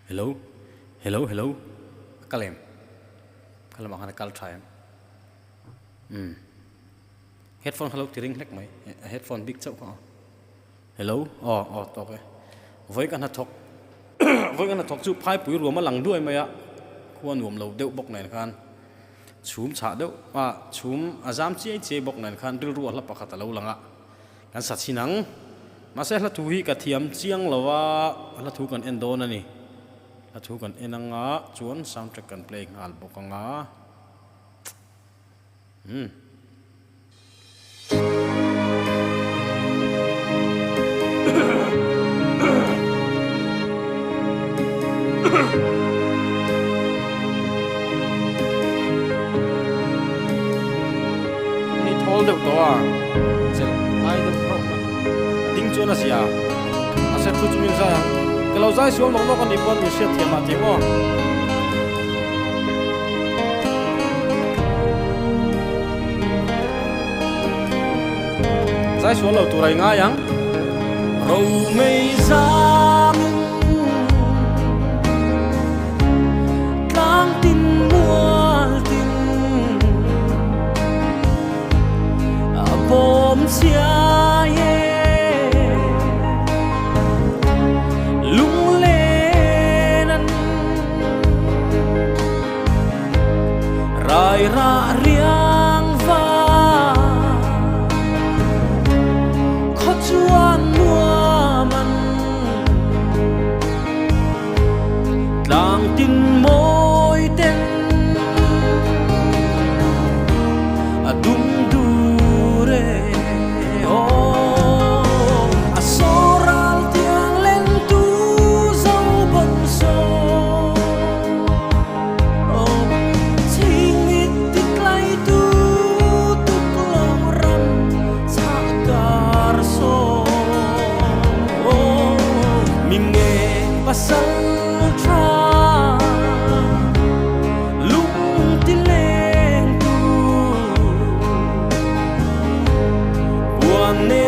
Hello, hello, hello. Kalem, kalau makan kal try. Headphone hello tiring lek mai. Headphone big chau ka. Hello, okay. Với cái thọc, với cái thọc chụp phai bụi rùa mà lằng đuôi mày ạ. Khuôn rùm lâu đeo bọc này khan. Chúm chả đeo, chúm azam chế bọc này khan rùa rùa lắp bạc lâu lằng ạ. Kan sát xin nắng. Mà sẽ là thu hi cả thiam chiang lawa là thu kan endo na ni. Là thu kan enanga chuan soundtrack kan play ngal bok nga. Ni thol deuh to a. Chel ai deuh pro. Ding chuan a sia. A se thu chumin sa ke lo zai suam long kan ni pon mi sia thiam ma ti mo. Zai suam lo tu rai nga yang ro mei zam tang tin mual tin a bom sia ye lung lenan rai ra riang va kho chuan nuaman tlang tin moi ten adum dure o asoral tiang len tu zo bon so o ching mit tik lai tu tuk long ram sakar so o min nge pasal tra lung ti leng tu buan ne